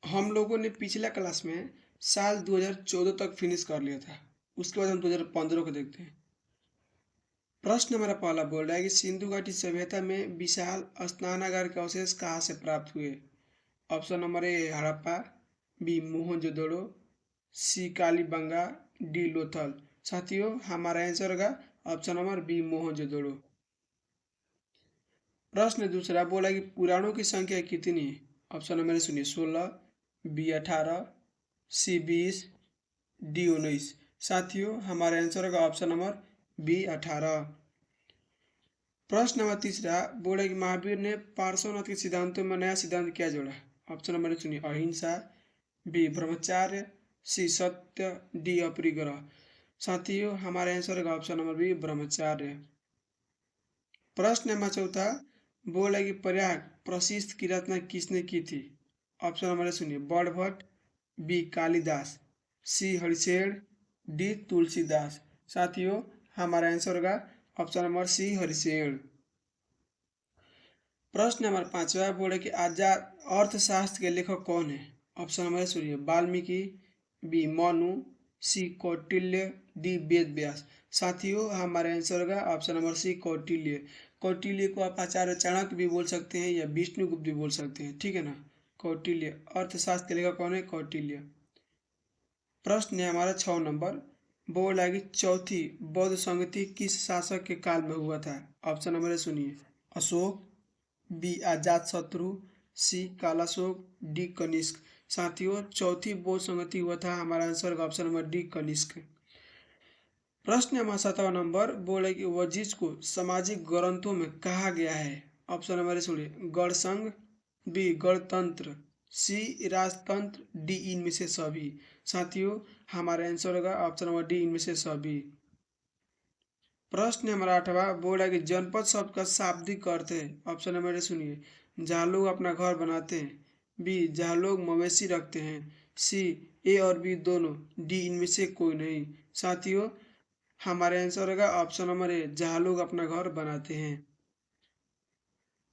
हम लोगों ने पिछला क्लास में साल 2014 तक फिनिश कर लिया था। उसके बाद हम 2015 को देखते हैं। प्रश्न हमारा पहला बोल रहा है कि सिंधु घाटी सभ्यता में विशाल स्नानागार के अवशेष कहाँ से प्राप्त हुए। Option number A Harappa, B Mohenjodaro, C Kalibangan, D Lothal. साथियों हमारा आंसर होगा ऑप्शन नंबर बी मोहनजोदड़ो। प्रश्न दूसरा बोला कि पुराणों की संख्या कितनी है। ऑप्शन नंबर सुनिए 16, बी 18, सी 20, डी 19। साथियों हमारा आंसर होगा ऑप्शन नंबर बी 18। प्रश्न नंबर तीसरा बोला कि महावीर ने पार्श्वनाथ के सिद्धांतों में नया सिद्धांत क्या जोड़ा। ऑप्शन नंबर सुनिए अहिंसा, बी ब्रह्मचार्य, सी सत्य, डी अपरिग्रह। साथियों हमारा आंसर होगा ऑप्शन नंबर बी ब्रह्मचार्य। प्रश्न नंबर चौथा बोला कि प्रयाग प्रशिस्त की रचना किसने की थी। ऑप्शन नंबर सुनिए बड़भट्ट, बी कालिदास, सी हरिशेण, डी तुलसीदास। साथियों हमारा आंसर होगा ऑप्शन नंबर सी हरिशेण। प्रश्न नंबर पांचवा बोले कि आजाद अर्थशास्त्र के लेखक कौन है। ऑप्शन नंबर सुनिए Valmiki, B Manu, C Kautilya, D Ved Vyas. साथियों हमारा आंसर होगा option number C Kautilya. Kautilya को आप आचार्य चाणक्य भी बोल सकते हैं या विष्णुगुप्त भी बोल सकते हैं, ठीक है ना। कौटिल्य अर्थशास्त्र के लेखक कौन है, कौटिल्य। प्रश्न है हमारा 6 नंबर बोला कि चौथी बौद्ध संगति किस शासक के काल में हुआ था। ऑप्शन नंबर सुनिए अशोक, बी अजातशत्रु, सी कालाशोक, डी कनिष्क। साथियों चौथी बौद्ध संगति हुआ था, हमारा आंसर का ऑप्शन नंबर डी कनिष्क। प्रश्न नंबर 7वां नंबर बोले कि वजिश को सामाजिक ग्रंथों में कहा गया है। ऑप्शन नंबर सुनिए गणसंघ, बी गणतंत्र, सी राजतंत्र, डी इनमें से सभी। साथियों हमारा आंसर होगा ऑप्शन नंबर डी इनमें से सभी। प्रश्न नंबर 8वां बोला कि जनपद शब्द का शाब्दिक अर्थ है। ऑप्शन नंबर सुनिए जहाँ लोग अपना घर बनाते हैं, बी जहाँ लोग मवेशी रखते हैं, सी ए और बी दोनों, डी इनमें से कोई नहीं। साथियों हमारा आंसर होगा ऑप्शन नंबर ए जहाँ लोग अपना घर बनाते हैं।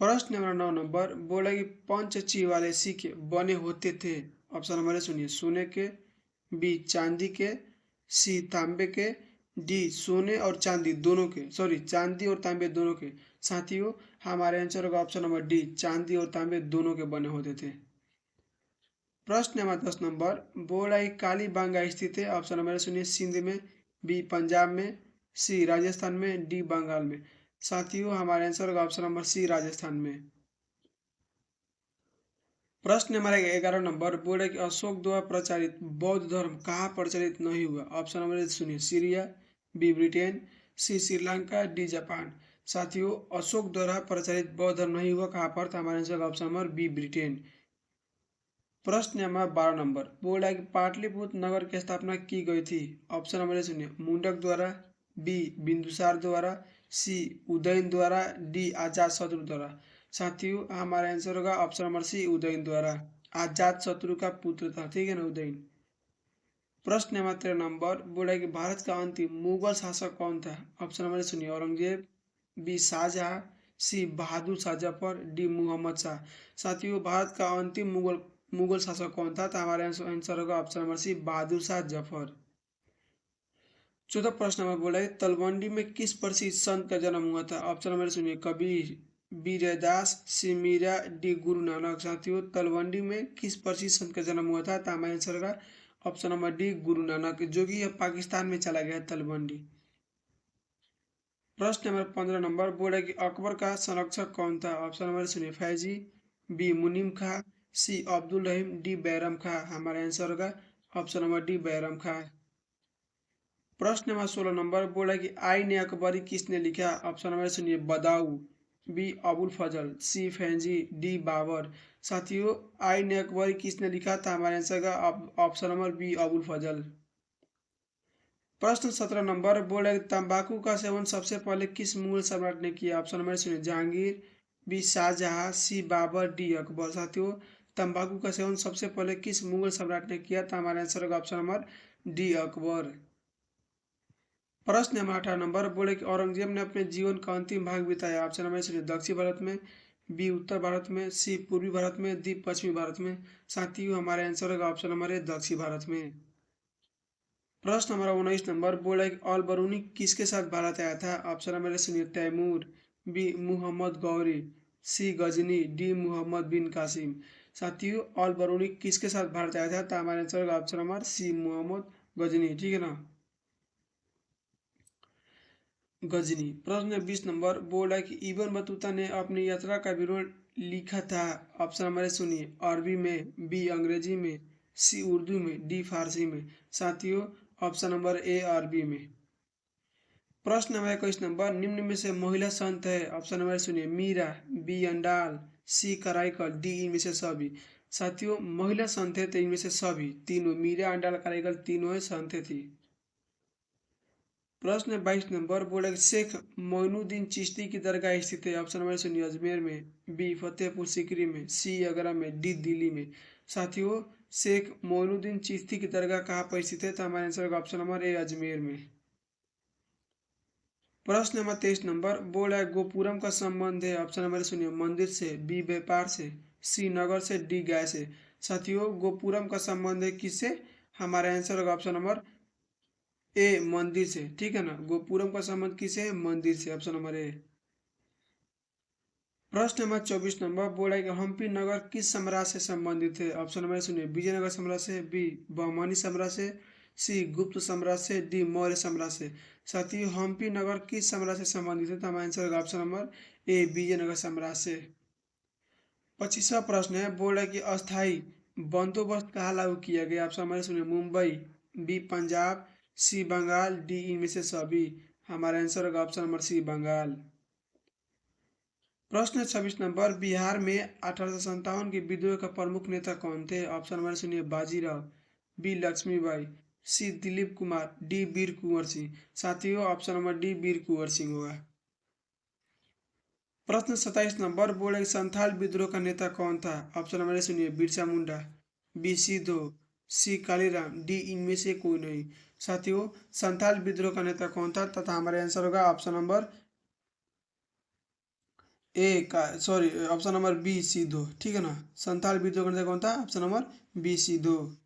प्रश्न नंबर 9 नंबर बोला कि पंचची वाले सिक्के बने होते थे। ऑप्शन नंबर सुनिए सोने के, बी चांदी के, सी तांबे के, डी सोने और चांदी दोनों के, सॉरी चांदी और तांबे दोनों के। साथियों हमारे आंसर होगा ऑप्शन नंबर डी चांदी और तांबे दोनों के बने होते थे। प्रश्न नंबर 10 नंबर बोला कि कालीबंगा स्थित है। ऑप्शन नंबर सुनिए सिंध में, बी पंजाब में, सी राजस्थान में, डी बंगाल में। साथियों हमारा आंसर होगा ऑप्शन नंबर सी राजस्थान में। प्रश्न नंबर 11 नंबर बोले कि अशोक द्वारा प्रचारित बौद्ध धर्म कहाँ प्रचलित नहीं हुआ। ऑप्शन नंबर सुनिए सीरिया, बी ब्रिटेन, सी श्रीलंका, डी जापान। साथियों अशोक द्वारा प्रचारित बौद्ध धर्म नहीं हुआ कहाँ पर, तो हमारा answer option number B Britain. प्रश्न नंबर 12 नंबर बोला कि पाटलिपुत्र नगर की स्थापना की गई थी। ऑप्शन नंबर सुनिए मुंडक द्वारा, बी बिंदुसार द्वारा, सी उदयन द्वारा, डी अजातशत्रु द्वारा। साथियों हमारा आंसर होगा ऑप्शन नंबर सी उदयन द्वारा। अजातशत्रु का पुत्र था, ठीक है ना उदयन। प्रश्न नंबर 13 नंबर बोला कि भारत का अंतिम मुगल शासक कौन था। ऑप्शन नंबर सुनिए औरंगजेब, बी शाहजहां, सी बहादुर शाह जफर, डी मोहम्मद शाह। साथियों भारत का अंतिम मुगल शासक कौन था, तो हमारे आंसर होगा ऑप्शन नंबर सी बहादुर शाह जफर। 14 प्रश्न नंबर बोला है तलवंडी में किस प्रसिद्ध संत का जन्म हुआ था। ऑप्शन नंबर सुनिए कबीर, बी रैदास, सी मीरा, डी गुरु नानक। साथियों तलवंडी में किस प्रसिद्ध संत का जन्म हुआ था, तो हमारा आंसर होगा option number D Guru Nanak, जो कि पाकिस्तान में चला गया तलवंडी। प्रश्न नंबर 15 नंबर बोला कि अकबर का संरक्षक कौन था। ऑप्शन नंबर सुनिए फैजी, बी मुनीम खां, सी अब्दुल रहीम, डी बैरम खां। हमारा आंसर होगा ऑप्शन नंबर डी बैरम खां। प्रश्न नंबर 16 नंबर बोला कि आईन अकबरी किसने लिखा। ऑप्शन नंबर सुनिए बदाऊ, बी अबुल फजल, सी फैंजी, डी बाबर। साथियों आईन अकबरी किसने लिखा था, हमारे आंसर का ऑप्शन नंबर बी अबुल फजल। प्रश्न 17 नंबर बोला कि तंबाकू का सेवन सबसे पहले किस मुगल सम्राट ने किया। ऑप्शन नंबर सुनिए जहांगीर, बी शाहजहां, सी बाबर, डी अकबर। साथियों तंबाकू का सेवन सबसे पहले किस मुगल सम्राट ने किया, तो हमारा आंसर होगा ऑप्शन नंबर डी अकबर। प्रश्न नंबर 18 नंबर बोले कि औरंगजेब ने अपने जीवन का अंतिम भाग बिताया। ऑप्शन नंबर सुनिए दक्षिण भारत में, बी उत्तर भारत में, सी पूर्वी भारत में, डी पश्चिमी भारत में। साथियों हमारा आंसर होगा ऑप्शन नंबर ए दक्षिण भारत में। प्रश्न नंबर 19 नंबर बोला कि अल बरूनी किसके साथ भारत आया था? ऑप्शन नंबर ए सुनिए तैमूर, बी मोहम्मद गौरी, सी गजनी, डी मोहम्मद बिन कासिम। साथियों अल बरूनी किसके साथ भारत आया था? तो हमारा आंसर होगा option number C Mohammad Ghazni, ठीक है ना, गजनी। प्रश्न 20 नंबर बोल रहा है कि इबन बतूता ने अपनी यात्रा का विवरण लिखा था। ऑप्शन नंबर ए सुनिए अरबी में, बी अंग्रेजी में, सी उर्दू में, डी फारसी में। साथियों ऑप्शन नंबर ए अरबी में। प्रश्न नंबर 21 नंबर निम्न में से महिला संत है। ऑप्शन नंबर सुनिए मीरा, बी अंडाल, सी कराइकल, डी इनमें से सभी। साथियों महिला संत है तो इनमें से सभी तीनों मीरा अंडाल कराइकल तीनों संत थी। प्रश्न 22 नंबर बोला कि शेख मोइनुद्दीन चिश्ती की दरगाह स्थित है। ऑप्शन नंबर सुनिए अजमेर में, बी फतेहपुर सीकरी में, सी आगरा में, डी दिल्ली में। साथियों शेख मोइनुद्दीन चिश्ती की दरगाह कहाँ पर स्थित है? तो हमारा आंसर होगा ऑप्शन नंबर ए अजमेर में। प्रश्न नंबर 23 नंबर बोल रहा है गोपुरम का संबंध है। ऑप्शन नंबर सुनिए मंदिर से, बी व्यापार से, सी नगर से, डी गाय से। साथियों गोपुरम का संबंध है किससे? हमारा आंसर होगा ऑप्शन नंबर ए मंदिर से, ठीक है ना। गोपुरम का संबंध किससे है? मंदिर से, ऑप्शन नंबर ए। प्रश्न नंबर 24 नंबर बोला है कि हम्पी नगर किस साम्राज्य से संबंधित है? ऑप्शन नंबर सुनिए विजयनगर साम्राज्य से, बी बहमनी साम्राज्य से, सी गुप्त साम्राज्य से, डी मौर्य साम्राज्य से। साथियों हम्पी नगर किस साम्राज्य से संबंधित है? तो हमारा आंसर होगा ऑप्शन नंबर ए विजयनगर साम्राज्य से। 25वां प्रश्न है बोल रहा है कि अस्थाई बंदोबस्त कहाँ लागू किया गया? ऑप्शन नंबर सुनिए मुंबई, बी पंजाब, सी बंगाल, डी इनमें से सभी। हमारा आंसर होगा ऑप्शन नंबर सी बंगाल। प्रश्न 26 नंबर बिहार में 1857 के विद्रोह का प्रमुख नेता कौन थे? ऑप्शन नंबर सुनिए बाजीराव, बी लक्ष्मीबाई, सी दिलीप कुमार, डी वीर कुंवर सिंह। साथियों ऑप्शन नंबर डी वीर कुंवर सिंह होगा। प्रश्न 27 नंबर बोले संथाल विद्रोह का नेता कौन था? ऑप्शन नंबर सुनिए बिरसा मुंडा, बी सिद्धो, सी कालीराम, डी इनमें से कोई नहीं। साथियों संथाल विद्रोह का नेता कौन था? तथा हमारे आंसर होगा ऑप्शन नंबर ए का सॉरी ऑप्शन नंबर बी सिद्धो, ठीक है ना। संथाल विद्रोह का नेता कौन था? ऑप्शन नंबर बी सिद्धो।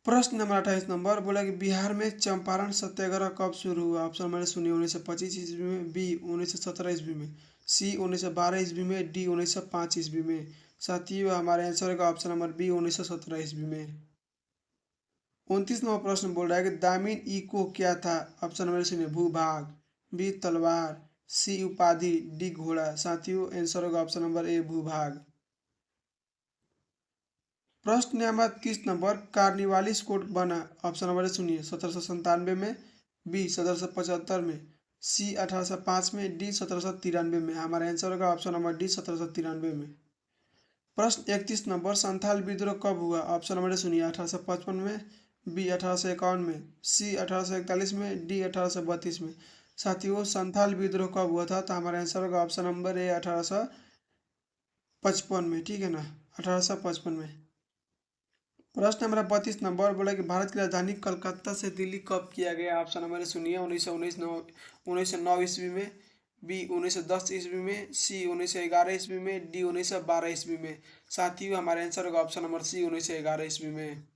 प्रश्न नंबर 28 नंबर बोला कि बिहार में चंपारण सत्याग्रह कब शुरू हुआ? ऑप्शन नंबर सुनिए 1925 ईस्वी में, बी 1917 ईस्वी में, सी 1912 ईस्वी में, डी 1905 ईस्वी में। साथियों हमारे आंसर का ऑप्शन नंबर बी 1917 ईस्वी में। 29 नंबर प्रश्न बोल रहा है कि दामिन इको क्या था? ऑप्शन नंबर सुनिए भूभाग, बी तलवार, सी उपाधि, डी घोड़ा। साथियों आंसर होगा ऑप्शन नंबर ए भूभाग। प्रश्न नंबर 30 नंबर कार्निवालिस कोड बना? ऑप्शन नंबर सुनिए 1797 में, बी 1775 में, सी 1805 में, डी 1793 में। हमारा आंसर होगा ऑप्शन नंबर डी 1793 में। प्रश्न 31 नंबर संथाल विद्रोह कब हुआ? ऑप्शन नंबर सुनिए 1855 में, बी 1851 में, सी 1841 में, डी 1832 में। साथियों संथाल विद्रोह कब हुआ था? तो हमारा आंसर होगा ऑप्शन नंबर ए 1855 में, ठीक है ना, 1855 में। प्रश्न नंबर 32 नंबर बोला कि भारत की राजधानी कलकत्ता से दिल्ली कब किया गया? ऑप्शन नंबर सुनिए 1909 ईस्वी में, बी 1910 ईस्वी में, सी 1911 ईस्वी में, डी 1912 ईस्वी में। साथियों हमारे आंसर होगा ऑप्शन नंबर सी 1911 ईस्वी में।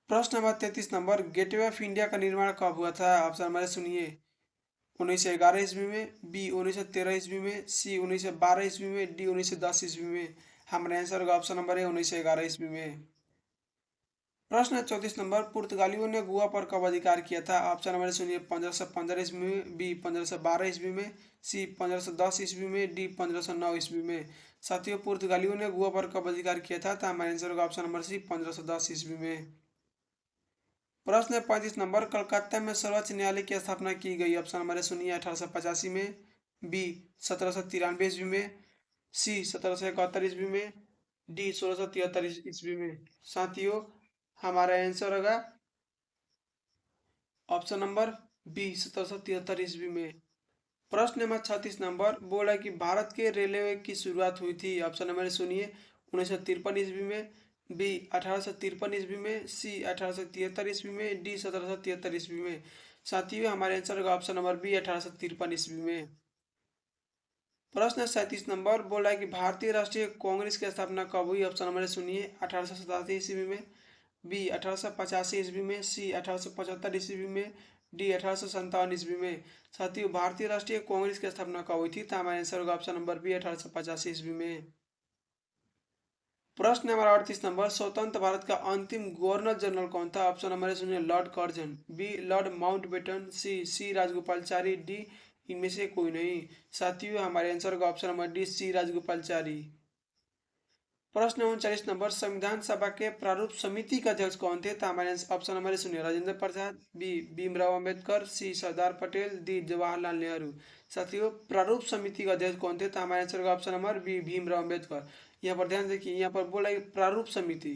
प्रश्न number 33 number gateway of India का निर्माण कब हुआ था? ऑप्शन नंबर सुनिए 1911 ईस्वी में, बी 1913 ईस्वी में, सी 1912 ईस्वी में, डी 1910 ईस्वी में। हमारा आंसर होगा ऑप्शन नंबर है 1911 ईस्वी में। प्रश्न 34 नंबर पुर्तगालियों ने गोवा पर कब अधिकार किया था? ऑप्शन नंबर सुनिए 1515 ईस्वी में, बी 1512 ईस्वी में, सी 1510 ईस्वी में, डी 1509 ईस्वी में। साथियों पुर्तगालियों ने गोवा पर कब अधिकार किया था? तो हमारा आंसर होगा ऑप्शन नंबर सी 1510 ईस्वी में। प्रश्न 35 नंबर कलकत्ता में सर्वोच्च न्यायालय की स्थापना की गई? ऑप्शन नंबर सुनिए 1885 में, बी 1793 ईस्वी में, सी 1771 ईस्वी में, डी 1673 ईस्वी में। साथियों हमारा आंसर होगा ऑप्शन नंबर बी 1773 ईस्वी में। प्रश्न नंबर 36 नंबर बोला है कि भारत के रेलवे की शुरुआत हुई थी? ऑप्शन नंबर सुनिए 1953 ईस्वी में, बी 1853 ईस्वी में, सी 1873 ईस्वी में, डी 1773 ईस्वी में। साथियों हमारे आंसर होगा ऑप्शन नंबर बी 1853 ईस्वी में। प्रश्न 37 नंबर बोल रहा है कि भारतीय राष्ट्रीय कांग्रेस की स्थापना कब हुई। ऑप्शन नंबर सुनिए 1887 ईस्वी में, बी 1885 ईस्वी में, सी 1875 ईस्वी में, डी 1857 ईस्वी में। साथियों भारतीय राष्ट्रीय कांग्रेस की स्थापना कब हुई थी, तो हमारा आंसर होगा ऑप्शन नंबर बी 1885 ईस्वी में। प्रश्न नंबर 38 नंबर स्वतंत्र भारत का अंतिम गवर्नर जनरल कौन था। ऑप्शन नंबर सुनिए lord Curzon, B lord Mountbatten, C Rajagopalachari, D इनमें से कोई नहीं। साथियों हमारे आंसर का option number D C Rajagopalachari. प्रश्न 39 नंबर संविधान सभा के प्रारूप समिति के अध्यक्ष कौन थे, तो हमारे ऑप्शन नंबर सुनिए राजेंद्र प्रसाद, बी भीमराव अंबेडकर, सी सरदार पटेल, डी जवाहरलाल नेहरू। साथियों प्रारूप समिति के अध्यक्ष कौन थे, तो हमारे आंसर का option number B Bhimrao Ambedkar. यहाँ पर ध्यान देखिए, यहाँ पर बोला प्रारूप समिति,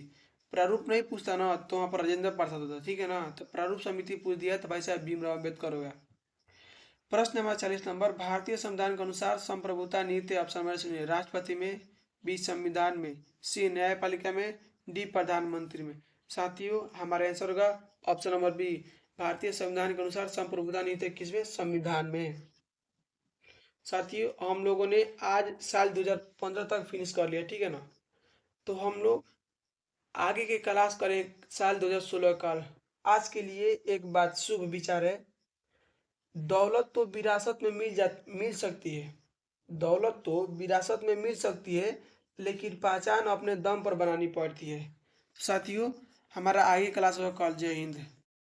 प्रारूप नहीं पूछता ना तो वहाँ पर राजेंद्र प्रसाद होता, ठीक है ना। तो प्रारूप समिति पूछ दिया तो भाई साहब भीमराव अम्बेडकर हो गया। प्रश्न नंबर 40 नंबर भारतीय संविधान के अनुसार संप्रभुता नीति। ऑप्शन नंबर सुनिए राष्ट्रपति में, बी संविधान में, सी न्यायपालिका में, डी प्रधानमंत्री में। साथियों हमारे आंसर होगा ऑप्शन नंबर बी, भारतीय संविधान के अनुसार संप्रभुता नीति किसमें, संविधान में। साथियों हम लोगों ने आज साल 2015 तक फिनिश कर लिया, ठीक है ना। तो हम लोग आगे के क्लास करें साल 2016 का। आज के लिए एक बात शुभ विचार है, दौलत तो विरासत में मिल सकती है, दौलत तो विरासत में मिल सकती है, लेकिन पहचान अपने दम पर बनानी पड़ती है। साथियों हमारा आगे क्लास होगा कल। जय हिंद।